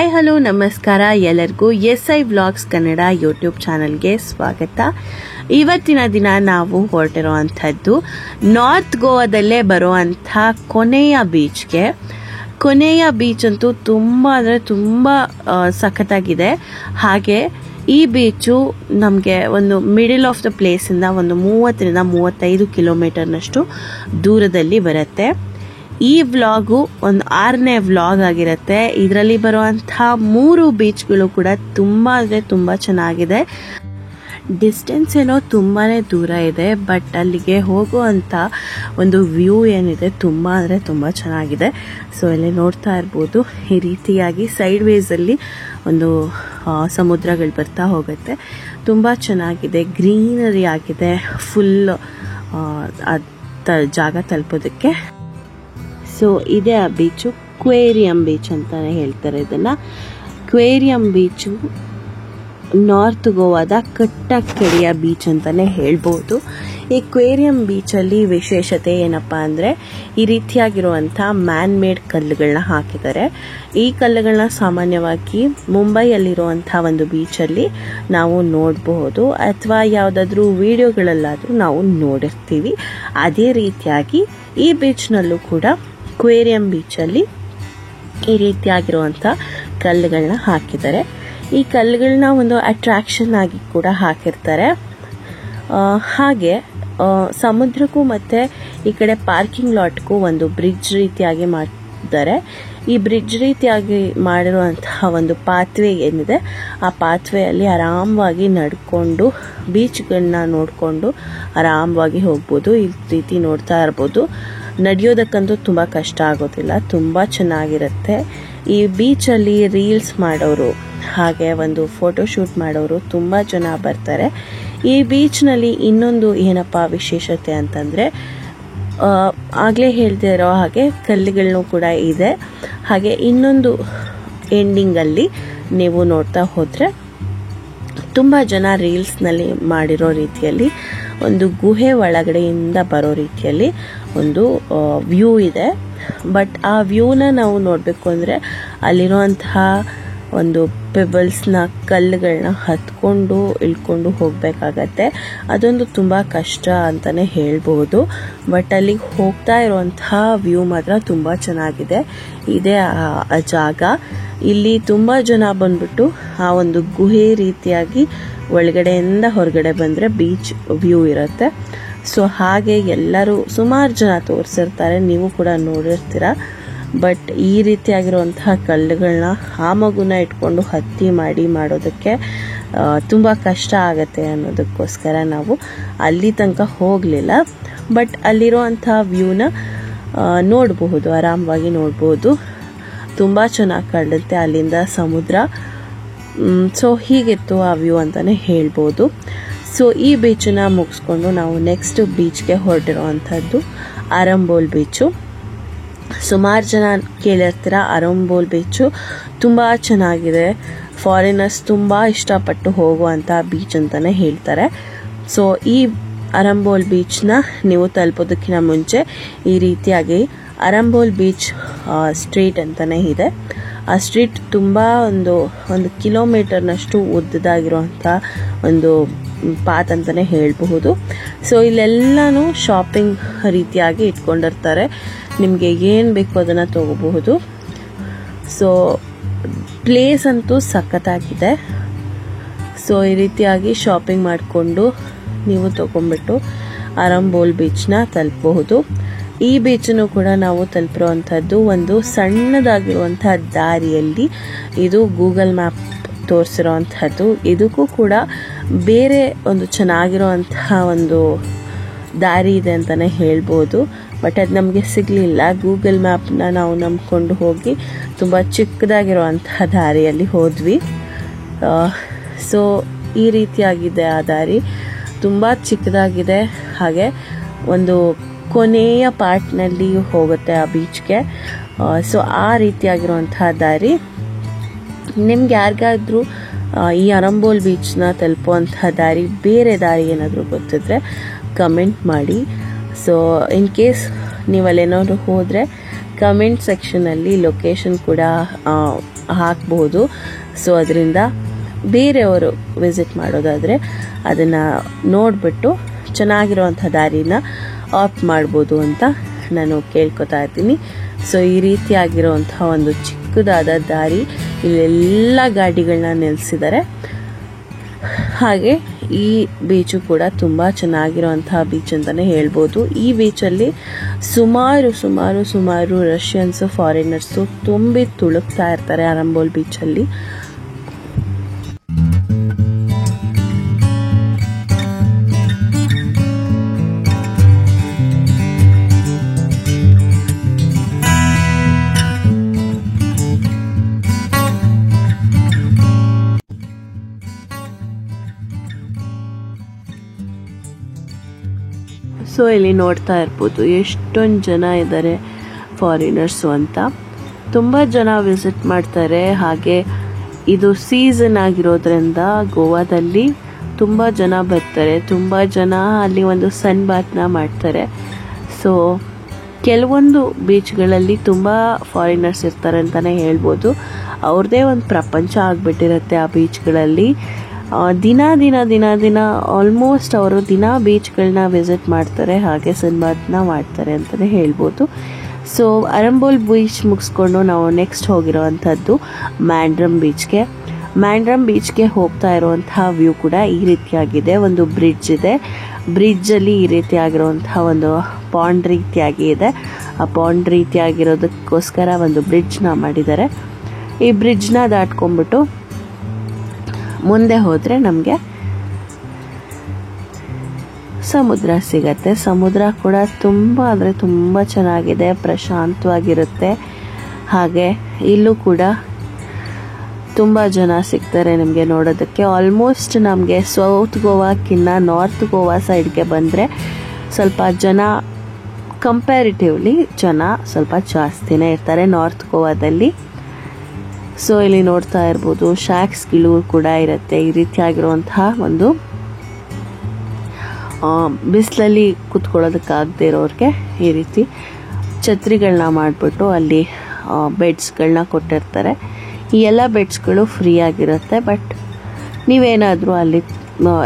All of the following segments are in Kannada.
ಹಾಯ್ ಹಲೋ ನಮಸ್ಕಾರ ಎಲ್ಲರಿಗೂ SI ವ್ಲಾಗ್ಸ್ ಕನ್ನಡ ಯೂಟ್ಯೂಬ್ ಚಾನಲ್ಗೆ ಸ್ವಾಗತ. ಇವತ್ತಿನ ದಿನ ನಾವು ಹೊರಟಿರುವಂಥದ್ದು ನಾರ್ತ್ ಗೋವಾದಲ್ಲೇ ಬರುವಂಥ ಕೊನೆಯ ಬೀಚ್ ಅಂತೂ ತುಂಬ ಅಂದರೆ ತುಂಬ ಸಖತ್ತಾಗಿದೆ. ಹಾಗೆ ಈ ಬೀಚು ನಮಗೆ ಒಂದು ಮಿಡಲ್ ಆಫ್ ದ ಪ್ಲೇಸಿಂದ ಒಂದು 30-35 ಕಿಲೋಮೀಟರ್ನಷ್ಟು ದೂರದಲ್ಲಿ ಬರುತ್ತೆ. ಈ ವ್ಲಾಗು ಒಂದು 6ನೇ ವ್ಲಾಗ್ ಆಗಿರುತ್ತೆ. ಇದರಲ್ಲಿ ಬರುವಂಥ 3 ಬೀಚ್ಗಳು ಕೂಡ ತುಂಬ ಅಂದರೆ ತುಂಬ ಚೆನ್ನಾಗಿದೆ. ಡಿಸ್ಟೆನ್ಸ್ ಏನೋ ತುಂಬಾ ದೂರ ಇದೆ, ಬಟ್ ಅಲ್ಲಿಗೆ ಹೋಗುವಂಥ ಒಂದು ವ್ಯೂ ಏನಿದೆ ತುಂಬ ಅಂದರೆ ತುಂಬ ಚೆನ್ನಾಗಿದೆ. ಸೊ ಇಲ್ಲಿ ನೋಡ್ತಾ ಇರ್ಬೋದು, ಈ ರೀತಿಯಾಗಿ ಸೈಡ್ ವೇಸಲ್ಲಿ ಒಂದು ಸಮುದ್ರಗಳು ಬರ್ತಾ ಹೋಗುತ್ತೆ. ತುಂಬ ಚೆನ್ನಾಗಿದೆ, ಗ್ರೀನರಿ ಆಗಿದೆ ಫುಲ್ ಜಾಗ ತಲುಪೋದಕ್ಕೆ. ಸೊ ಇದೇ ಆ ಬೀಚು, ಕ್ವೇರಿಯಂ ಬೀಚ್ ಅಂತಾನೆ ಹೇಳ್ತಾರೆ ಇದನ್ನು. ಕ್ವೇರಿಯಂ ಬೀಚು ನಾರ್ತ್ ಗೋವಾದ ಕಟ್ಟಕ್ಕೆರೆಯ ಬೀಚ್ ಅಂತಾನೆ ಹೇಳ್ಬೋದು. ಈ ಕ್ವೇರಿಯಂ ಬೀಚಲ್ಲಿ ವಿಶೇಷತೆ ಏನಪ್ಪ ಅಂದರೆ ಈ ರೀತಿಯಾಗಿರುವಂಥ ಮ್ಯಾನ್ ಮೇಡ್ ಕಲ್ಲುಗಳನ್ನ ಹಾಕಿದ್ದಾರೆ. ಈ ಕಲ್ಲುಗಳನ್ನ ಸಾಮಾನ್ಯವಾಗಿ ಮುಂಬೈಯಲ್ಲಿರುವಂಥ ಒಂದು ಬೀಚಲ್ಲಿ ನಾವು ನೋಡಬಹುದು, ಅಥವಾ ಯಾವುದಾದ್ರೂ ವಿಡಿಯೋಗಳಲ್ಲಾದರೂ ನಾವು ನೋಡಿರ್ತೀವಿ. ಅದೇ ರೀತಿಯಾಗಿ ಈ ಬೀಚ್ನಲ್ಲೂ ಕೂಡ ಕ್ವೇರಿಯಂ ಬೀಚಲ್ಲಿ ಈ ರೀತಿಯಾಗಿರುವಂಥ ಕಲ್ಲುಗಳನ್ನ ಹಾಕಿದ್ದಾರೆ. ಈ ಕಲ್ಲುಗಳನ್ನ ಒಂದು ಅಟ್ರಾಕ್ಷನ್ ಆಗಿ ಕೂಡ ಹಾಕಿರ್ತಾರೆ. ಹಾಗೆ ಸಮುದ್ರಕ್ಕೂ ಮತ್ತು ಈ ಕಡೆ ಪಾರ್ಕಿಂಗ್ ಲಾಟ್ಗೂ ಒಂದು ಬ್ರಿಡ್ಜ್ ರೀತಿಯಾಗಿ ಮಾಡಿದ್ದಾರೆ. ಈ ಬ್ರಿಡ್ಜ್ ರೀತಿಯಾಗಿ ಮಾಡಿರುವಂತಹ ಒಂದು ಪಾತ್ವೇ ಏನಿದೆ, ಆ ಪಾತ್ವೆಯಲ್ಲಿ ಆರಾಮವಾಗಿ ನಡ್ಕೊಂಡು ಬೀಚ್ಗಳನ್ನ ನೋಡಿಕೊಂಡು ಆರಾಮವಾಗಿ ಹೋಗ್ಬೋದು. ಈ ರೀತಿ ನೋಡ್ತಾ ಇರ್ಬೋದು. ನಡೆಯೋದಕ್ಕಂತೂ ತುಂಬ ಕಷ್ಟ ಆಗೋದಿಲ್ಲ, ತುಂಬ ಚೆನ್ನಾಗಿರುತ್ತೆ. ಈ ಬೀಚಲ್ಲಿ ರೀಲ್ಸ್ ಮಾಡೋರು ಹಾಗೆ ಒಂದು ಫೋಟೋಶೂಟ್ ಮಾಡೋರು ತುಂಬ ಜನ ಬರ್ತಾರೆ. ಈ ಬೀಚ್ನಲ್ಲಿ ಇನ್ನೊಂದು ಏನಪ್ಪ ವಿಶೇಷತೆ ಅಂತಂದರೆ, ಆಗಲೇ ಹೇಳ್ದೇ ಇರೋ ಹಾಗೆ ಕಲ್ಲುಗಳನ್ನೂ ಕೂಡ ಇದೆ. ಹಾಗೆ ಇನ್ನೊಂದು ಎಂಡಿಂಗಲ್ಲಿ ನೀವು ನೋಡ್ತಾ ಹೋದರೆ ತುಂಬ ಜನ ರೀಲ್ಸ್ನಲ್ಲಿ ಮಾಡಿರೋ ರೀತಿಯಲ್ಲಿ ಒಂದು ಗುಹೆ ಒಳಗಡೆಯಿಂದ ಬರೋ ರೀತಿಯಲ್ಲಿ ಒಂದು ವ್ಯೂ ಇದೆ. ಬಟ್ ಆ ವ್ಯೂನ ನಾವು ನೋಡಬೇಕು ಅಂದರೆ ಅಲ್ಲಿರುವಂತಹ ಒಂದು ಪೆಬಲ್ಸ್ನ ಕಲ್ಲುಗಳನ್ನ ಹತ್ಕೊಂಡು ಇಳ್ಕೊಂಡು ಹೋಗಬೇಕಾಗತ್ತೆ. ಅದೊಂದು ತುಂಬ ಕಷ್ಟ ಅಂತಲೇ ಹೇಳ್ಬೋದು. ಬಟ್ ಅಲ್ಲಿಗೆ ಹೋಗ್ತಾ ಇರುವಂತಹ ವ್ಯೂ ಮಾತ್ರ ತುಂಬ ಚೆನ್ನಾಗಿದೆ. ಇದೇ ಆ ಜಾಗ. ಇಲ್ಲಿ ತುಂಬ ಜನ ಬಂದ್ಬಿಟ್ಟು ಆ ಒಂದು ಗುಹೆ ರೀತಿಯಾಗಿ ಒಳಗಡೆಯಿಂದ ಹೊರಗಡೆ ಬಂದರೆ ಬೀಚ್ ವ್ಯೂ ಇರುತ್ತೆ. ಸೊ ಹಾಗೆ ಎಲ್ಲರೂ ಸುಮಾರು ಜನ ತೋರಿಸಿರ್ತಾರೆ, ನೀವು ಕೂಡ ನೋಡಿರ್ತೀರ. ಬಟ್ ಈ ರೀತಿಯಾಗಿರುವಂತಹ ಕಲ್ಲುಗಳನ್ನ ಆ ಮಗುನ ಇಟ್ಕೊಂಡು ಹತ್ತಿ ಮಾಡೋದಕ್ಕೆ ತುಂಬ ಕಷ್ಟ ಆಗತ್ತೆ ಅನ್ನೋದಕ್ಕೋಸ್ಕರ ನಾವು ಅಲ್ಲಿ ತನಕ ಹೋಗಲಿಲ್ಲ. ಬಟ್ ಅಲ್ಲಿರುವಂತಹ ವ್ಯೂನ ನೋಡಬಹುದು, ಆರಾಮವಾಗಿ ನೋಡಬಹುದು. ತುಂಬ ಚೆನ್ನಾಗಿ ಕಾಣುತ್ತೆ ಅಲ್ಲಿಂದ ಸಮುದ್ರ. ಸೊ ಹೀಗಿತ್ತು ಆ ವ್ಯೂ ಅಂತಲೇ ಹೇಳ್ಬೋದು. ಸೊ ಈ ಬೀಚನ್ನ ಮುಗಿಸ್ಕೊಂಡು ನಾವು ನೆಕ್ಸ್ಟ್ ಬೀಚ್ಗೆ ಹೊರಟಿರುವಂಥದ್ದು ಅರಂಬೋಲ್ ಬೀಚು. ಸುಮಾರು ಜನ ಕೇಳಿರ್ತೀರ, ಅರಂಬೋಲ್ ಬೀಚು ತುಂಬ ಚೆನ್ನಾಗಿದೆ, ಫಾರಿನರ್ಸ್ ತುಂಬ ಇಷ್ಟಪಟ್ಟು ಹೋಗುವಂಥ ಬೀಚ್ ಅಂತಲೇ ಹೇಳ್ತಾರೆ. ಸೊ ಈ ಅರಂಬೋಲ್ ಬೀಚ್ನ ನೀವು ತಲುಪೋದಕ್ಕಿಂತ ಮುಂಚೆ ಈ ರೀತಿಯಾಗಿ ಅರಂಬೋಲ್ ಬೀಚ್ ಸ್ಟ್ರೀಟ್ ಅಂತಲೇ ಇದೆ. ಆ ಸ್ಟ್ರೀಟ್ ತುಂಬ ಒಂದು ಕಿಲೋಮೀಟರ್ನಷ್ಟು ಉದ್ದದಾಗಿರುವಂಥ ಒಂದು ಪಾತ್ ಅಂತಲೇ ಹೇಳಬಹುದು. ಸೊ ಇಲ್ಲೆಲ್ಲನೂ ಶಾಪಿಂಗ್ ರೀತಿಯಾಗಿ ಇಟ್ಕೊಂಡಿರ್ತಾರೆ. ನಿಮಗೆ ಏನು ಬೇಕೋ ಅದನ್ನು ತಗೋಬಹುದು. ಸೊ ಪ್ಲೇಸ್ ಅಂತೂ ಸಖತ್ತಾಗಿದೆ. ಸೊ ಈ ರೀತಿಯಾಗಿ ಶಾಪಿಂಗ್ ಮಾಡಿಕೊಂಡು ನೀವು ತಗೊಂಡ್ಬಿಟ್ಟು ಅರಂಬೋಲ್ ಬೀಚ್ನ ತಲುಪಬಹುದು. ಈ ಬೀಚನ್ನು ಕೂಡ ನಾವು ತಲುಪಿರುವಂಥದ್ದು ಒಂದು ಸಣ್ಣದಾಗಿರುವಂಥ ದಾರಿಯಲ್ಲಿ. ಇದು ಗೂಗಲ್ ಮ್ಯಾಪ್ ತೋರಿಸಿರೋವಂಥದ್ದು. ಇದಕ್ಕೂ ಕೂಡ ಬೇರೆ ಒಂದು ಚೆನ್ನಾಗಿರುವಂತಹ ಒಂದು ದಾರಿ ಇದೆ ಅಂತಲೇ ಹೇಳ್ಬೋದು. ಬಟ್ ಅದು ನಮಗೆ ಸಿಗಲಿಲ್ಲ. ಗೂಗಲ್ ಮ್ಯಾಪ್ನ ನಾವು ನಂಬಿಕೊಂಡು ಹೋಗಿ ತುಂಬ ಚಿಕ್ಕದಾಗಿರುವಂತಹ ದಾರಿಯಲ್ಲಿ ಹೋದ್ವಿ. ಸೊ ಈ ರೀತಿಯಾಗಿದೆ ಆ ದಾರಿ, ತುಂಬ ಚಿಕ್ಕದಾಗಿದೆ. ಹಾಗೆ ಒಂದು ಕೊನೆಯ ಪಾರ್ಟ್ನಲ್ಲಿ ಹೋಗುತ್ತೆ ಆ ಬೀಚ್ಗೆ. ಸೊ ಆ ರೀತಿಯಾಗಿರುವಂತಹ ದಾರಿ. ನಿಮ್ಗೆ ಯಾರಿಗಾದ್ರೂ ಈ ಅರಂಬೋಲ್ ಬೀಚ್ನ ತಲುಪುವಂತಹ ದಾರಿ, ಬೇರೆ ದಾರಿ ಏನಾದರೂ ಗೊತ್ತಿದ್ರೆ ಕಮೆಂಟ್ ಮಾಡಿ. ಸೊ ಇನ್ ಕೇಸ್ ನೀವಲ್ಲೇನಾದ್ರು ಹೋದರೆ ಕಮೆಂಟ್ ಸೆಕ್ಷನಲ್ಲಿ ಲೊಕೇಶನ್ ಕೂಡ ಹಾಕಬಹುದು. ಸೊ ಅದರಿಂದ ಬೇರೆಯವರು ವಿಸಿಟ್ ಮಾಡೋದಾದರೆ ಅದನ್ನು ನೋಡಿಬಿಟ್ಟು ಚೆನ್ನಾಗಿರುವಂಥ ದಾರಿನ ಆಪ್ಟ್ ಮಾಡ್ಬೋದು ಅಂತ ನಾನು ಕೇಳ್ಕೊತಾ ಇದ್ದೀನಿ. ಸೊ ಈ ರೀತಿಯಾಗಿರುವಂಥ ಒಂದು ಚಿಕ್ಕದಾದ ದಾರಿ, ಇಲ್ಲೆಲ್ಲ ಗಾಡಿಗಳನ್ನ ನಿಲ್ಲಿಸಿದ್ದಾರೆ. ಹಾಗೆ ಈ ಬೀಚು ಕೂಡ ತುಂಬ ಚೆನ್ನಾಗಿರುವಂತಹ ಬೀಚ್ ಅಂತಲೇ ಹೇಳ್ಬೋದು. ಈ ಬೀಚಲ್ಲಿ ಸುಮಾರು ರಷ್ಯನ್ಸು ಫಾರಿನರ್ಸು ತುಂಬಿ ತುಳುಕ್ತಾ ಇರ್ತಾರೆ ಅರಂಬೋಲ್ ಬೀಚಲ್ಲಿ. ಸೊ ಇಲ್ಲಿ ನೋಡ್ತಾ ಇರ್ಬೋದು ಎಷ್ಟೊಂದು ಜನ ಇದ್ದಾರೆ ಫಾರಿನರ್ಸು ಅಂತ. ತುಂಬ ಜನ ವಿಸಿಟ್ ಮಾಡ್ತಾರೆ. ಹಾಗೆ ಇದು ಸೀಸನ್ ಆಗಿರೋದ್ರಿಂದ ಗೋವಾದಲ್ಲಿ ತುಂಬ ಜನ ಬರ್ತಾರೆ. ತುಂಬ ಜನ ಅಲ್ಲಿ ಒಂದು ಸನ್ ಬಾತ್ನ ಮಾಡ್ತಾರೆ. ಸೊ ಕೆಲವೊಂದು ಬೀಚ್ಗಳಲ್ಲಿ ತುಂಬ ಫಾರಿನರ್ಸ್ ಇರ್ತಾರೆ ಅಂತಲೇ ಹೇಳ್ಬೋದು. ಅವ್ರದ್ದೇ ಒಂದು ಪ್ರಪಂಚ ಆಗಿಬಿಟ್ಟಿರುತ್ತೆ ಆ ಬೀಚ್ಗಳಲ್ಲಿ. ದಿನ ಆಲ್ಮೋಸ್ಟ್ ಅವರು ದಿನ ಬೀಚ್ಗಳನ್ನ ವಿಸಿಟ್ ಮಾಡ್ತಾರೆ, ಹಾಗೆ ಸನ್ಬಾತ್ನ ಮಾಡ್ತಾರೆ ಅಂತಲೇ ಹೇಳ್ಬೋದು. ಸೊ ಅರಂಬೋಲ್ ಬೀಚ್ ಮುಗಿಸ್ಕೊಂಡು ನಾವು ನೆಕ್ಸ್ಟ್ ಹೋಗಿರೋವಂಥದ್ದು ಮ್ಯಾಂಡ್ರಮ್ ಬೀಚ್ಗೆ. ಮ್ಯಾಂಡ್ರಮ್ ಬೀಚ್ಗೆ ಹೋಗ್ತಾ ಇರುವಂತಹ ವ್ಯೂ ಕೂಡ ಈ ರೀತಿಯಾಗಿದೆ. ಒಂದು ಬ್ರಿಡ್ಜ್ ಇದೆ, ಬ್ರಿಡ್ಜಲ್ಲಿ ಈ ರೀತಿಯಾಗಿರುವಂತಹ ಒಂದು ಪಾಂಡ್ ರೀತಿಯಾಗಿ ಇದೆ. ಆ ಪಾಂಡ್ ರೀತಿಯಾಗಿರೋದಕ್ಕೋಸ್ಕರ ಒಂದು ಬ್ರಿಡ್ಜ್ನ ಮಾಡಿದ್ದಾರೆ. ಈ ಬ್ರಿಡ್ಜ್ನ ದಾಟ್ಕೊಂಡ್ಬಿಟ್ಟು ಮುಂದೆ ಹೋದರೆ ನಮಗೆ ಸಮುದ್ರ ಸಿಗತ್ತೆ. ಸಮುದ್ರ ಕೂಡ ತುಂಬ ಚೆನ್ನಾಗಿದೆ, ಪ್ರಶಾಂತವಾಗಿರುತ್ತೆ. ಹಾಗೆ ಇಲ್ಲೂ ಕೂಡ ತುಂಬ ಜನ ಸಿಗ್ತಾರೆ ನಮಗೆ ನೋಡೋದಕ್ಕೆ. ಆಲ್ಮೋಸ್ಟ್ ನಮಗೆ ಸೌತ್ ಗೋವಾಕ್ಕಿಂತ ನಾರ್ತ್ ಗೋವಾ ಸೈಡ್ಗೆ ಬಂದರೆ ಸ್ವಲ್ಪ ಜನ ಕಂಪ್ಯಾರಿಟಿವ್ಲಿ ಸ್ವಲ್ಪ ಜಾಸ್ತಿನೇ ಇರ್ತಾರೆ ನಾರ್ತ್ ಗೋವಾದಲ್ಲಿ. ಸೊ ಇಲ್ಲಿ ನೋಡ್ತಾ ಇರ್ಬೋದು ಶಾಕ್ಸ್ಗಳು ಕೂಡ ಇರುತ್ತೆ. ಈ ರೀತಿಯಾಗಿರುವಂತಹ ಒಂದು ಬಿಸಿಲಲ್ಲಿ ಕೂತ್ಕೊಳ್ಳೋದಕ್ಕಾಗದೇ ಇರೋರಿಗೆ ಈ ರೀತಿ ಛತ್ರಿಗಳನ್ನ ಮಾಡಿಬಿಟ್ಟು ಅಲ್ಲಿ ಬೆಡ್ಸ್ಗಳನ್ನ ಕೊಟ್ಟಿರ್ತಾರೆ. ಈ ಎಲ್ಲ ಬೆಡ್ಸ್ಗಳು ಫ್ರೀ ಆಗಿರುತ್ತೆ. ಬಟ್ ನೀವೇನಾದರೂ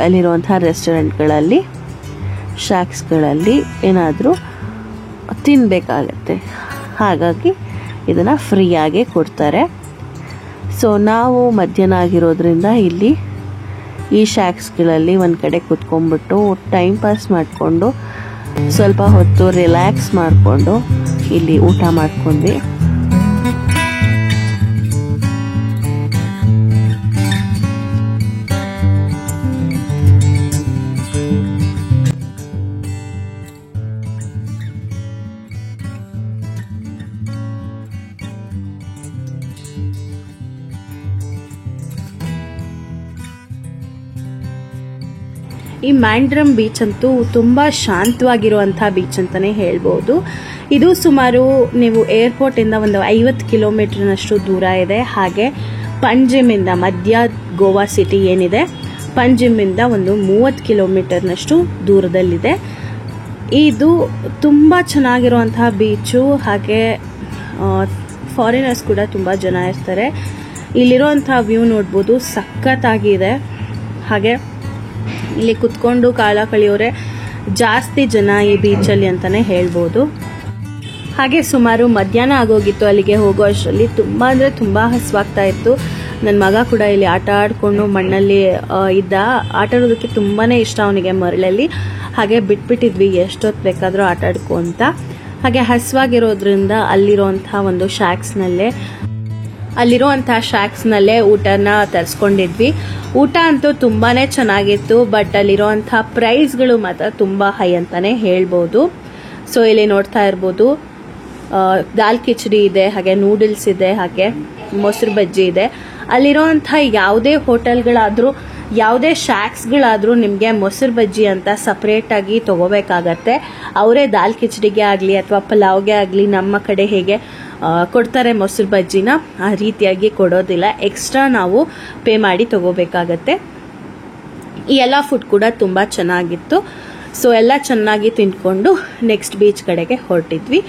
ಅಲ್ಲಿರುವಂಥ ರೆಸ್ಟೋರೆಂಟ್ಗಳಲ್ಲಿ ಶಾಕ್ಸ್ಗಳಲ್ಲಿ ಏನಾದರೂ ತಿನ್ನಬೇಕಾಗತ್ತೆ. ಹಾಗಾಗಿ ಇದನ್ನು ಫ್ರೀಯಾಗಿ ಕೊಡ್ತಾರೆ. ಸೊ ನಾವು ಮಧ್ಯಾಹ್ನ ಆಗಿರೋದ್ರಿಂದ ಇಲ್ಲಿ ಈ ಶಾಕ್ಸ್ಗಳಲ್ಲಿ ಒಂದು ಕಡೆ ಕುತ್ಕೊಂಡ್ಬಿಟ್ಟು ಟೈಮ್ ಪಾಸ್ ಮಾಡಿಕೊಂಡು ಸ್ವಲ್ಪ ಹೊತ್ತು ರಿಲ್ಯಾಕ್ಸ್ ಮಾಡಿಕೊಂಡು ಇಲ್ಲಿ ಊಟ ಮಾಡ್ಕೊಂಡ್ವಿ. ಈ ಮ್ಯಾಂಡ್ರಮ್ ಬೀಚ್ ಅಂತೂ ತುಂಬ ಶಾಂತವಾಗಿರುವಂಥ ಬೀಚ್ ಅಂತಲೇ ಹೇಳ್ಬೋದು. ಇದು ಸುಮಾರು ನೀವು ಏರ್ಪೋರ್ಟಿಂದ ಒಂದು 50 ಕಿಲೋಮೀಟರ್ನಷ್ಟು ದೂರ ಇದೆ. ಹಾಗೆ ಪಂಜಿಮಿಂದ ಮಧ್ಯ ಗೋವಾ ಸಿಟಿ ಏನಿದೆ ಪಂಜಿಮಿಂದ ಒಂದು 30 ಕಿಲೋಮೀಟರ್ನಷ್ಟು ದೂರದಲ್ಲಿದೆ. ಇದು ತುಂಬ ಚೆನ್ನಾಗಿರುವಂತಹ ಬೀಚು. ಹಾಗೆ ಫಾರಿನರ್ಸ್ ಕೂಡ ತುಂಬ ಜನ ಇರ್ತಾರೆ. ಇಲ್ಲಿರುವಂಥ ವ್ಯೂ ನೋಡ್ಬೋದು, ಸಖತ್ತಾಗಿದೆ. ಹಾಗೆ ಇಲ್ಲಿ ಕುತ್ಕೊಂಡು ಕಾಲ ಕಳೆಯೋರೆ ಜಾಸ್ತಿ ಜನ ಈ ಬೀಚಲ್ಲಿ ಅಂತಲೇ ಹೇಳ್ಬೋದು. ಹಾಗೆ ಸುಮಾರು ಮಧ್ಯಾಹ್ನ ಆಗೋಗಿತ್ತು ಅಲ್ಲಿಗೆ ಹೋಗೋ ಅಷ್ಟರಲ್ಲಿ. ತುಂಬ ಹಸುವಾಗ್ತಾ ಇತ್ತು. ನನ್ನ ಮಗ ಕೂಡ ಇಲ್ಲಿ ಆಟ ಆಡಿಕೊಂಡು ಮಣ್ಣಲ್ಲಿ ಇದ್ದ. ಆಟ ಆಡೋದಕ್ಕೆ ತುಂಬಾ ಇಷ್ಟ ಅವನಿಗೆ ಮರಳಲ್ಲಿ. ಹಾಗೆ ಬಿಟ್ಬಿಟ್ಟಿದ್ವಿ ಎಷ್ಟೊತ್ತು ಬೇಕಾದರೂ ಆಟ ಆಡ್ಕೊ ಅಂತ. ಹಾಗೆ ಹಸುವಾಗಿರೋದ್ರಿಂದ ಅಲ್ಲಿರುವಂತಹ ಶಾಕ್ಸ್ನಲ್ಲೇ ಊಟನ ತರಿಸ್ಕೊಂಡಿದ್ವಿ. ಊಟ ಅಂತೂ ತುಂಬಾ ಚೆನ್ನಾಗಿತ್ತು. ಬಟ್ ಅಲ್ಲಿರುವಂತಹ ಪ್ರೈಸ್ಗಳು ಮಾತ್ರ ತುಂಬ ಹೈ ಅಂತಲೇ ಹೇಳ್ಬೋದು. ಸೊ ಇಲ್ಲಿ ನೋಡ್ತಾ ಇರ್ಬೋದು ದಾಲ್ ಕಿಚಡಿ ಇದೆ, ಹಾಗೆ ನೂಡಲ್ಸ್ ಇದೆ, ಹಾಗೆ ಮೊಸರು ಬಜ್ಜಿ ಇದೆ. ಅಲ್ಲಿರುವಂಥ ಯಾವುದೇ ಹೋಟೆಲ್ಗಳಾದರೂ ಯಾವುದೇ ಶಾಕ್ಸ್ಗಳಾದರೂ ನಿಮಗೆ ಮೊಸರು ಬಜ್ಜಿ ಅಂತ ಸಪ್ರೇಟಾಗಿ ತೊಗೋಬೇಕಾಗತ್ತೆ. ಅವರೇ ದಾಲ್ ಕಿಚಡಿಗೆ ಆಗಲಿ ಅಥವಾ ಪಲಾವ್ಗೆ ಆಗಲಿ ನಮ್ಮ ಕಡೆ ಹೇಗೆ ಕೊಡ್ತಾರೆ ಮೊಸರು ಬಜ್ಜಿನ, ಆ ರೀತಿಯಾಗಿ ಕೊಡೋದಿಲ್ಲ. ಎಕ್ಸ್ಟ್ರಾ ನಾವು ಪೇ ಮಾಡಿ ತೊಗೋಬೇಕಾಗತ್ತೆ. ಈ ಎಲ್ಲ ಫುಡ್ ಕೂಡ ತುಂಬ ಚೆನ್ನಾಗಿತ್ತು. ಸೊ ಎಲ್ಲ ಚೆನ್ನಾಗಿ ತಿಂದ್ಕೊಂಡು ನೆಕ್ಸ್ಟ್ ಬೀಚ್ ಕಡೆಗೆ ಹೊರಟಿದ್ವಿ.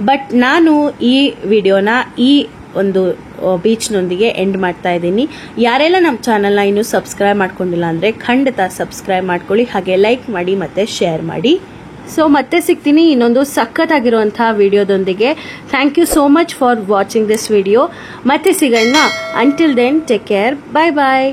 ಬಟ್ ನಾನು ಈ ವಿಡಿಯೋನ ಈ ಒಂದು ಬೀಚ್ನೊಂದಿಗೆ ಎಂಡ್ ಮಾಡ್ತಾ ಇದ್ದೀನಿ. ಯಾರೆಲ್ಲ ನಮ್ಮ ಚಾನಲ್ನ ಇನ್ನೂ ಸಬ್ಸ್ಕ್ರೈಬ್ ಮಾಡ್ಕೊಂಡಿಲ್ಲ ಅಂದರೆ ಖಂಡಿತ ಸಬ್ಸ್ಕ್ರೈಬ್ ಮಾಡ್ಕೊಳ್ಳಿ, ಹಾಗೆ ಲೈಕ್ ಮಾಡಿ ಮತ್ತು ಶೇರ್ ಮಾಡಿ. ಸೊ ಮತ್ತೆ ಸಿಗ್ತೀನಿ ಇನ್ನೊಂದು ಸಖತ್ತಾಗಿರುವಂತಹ ವಿಡಿಯೋದೊಂದಿಗೆ. Thank you so much for watching this video. ಮತ್ತೆ ಸಿಗೋಣ. Until then take care. Bye ಬಾಯ್.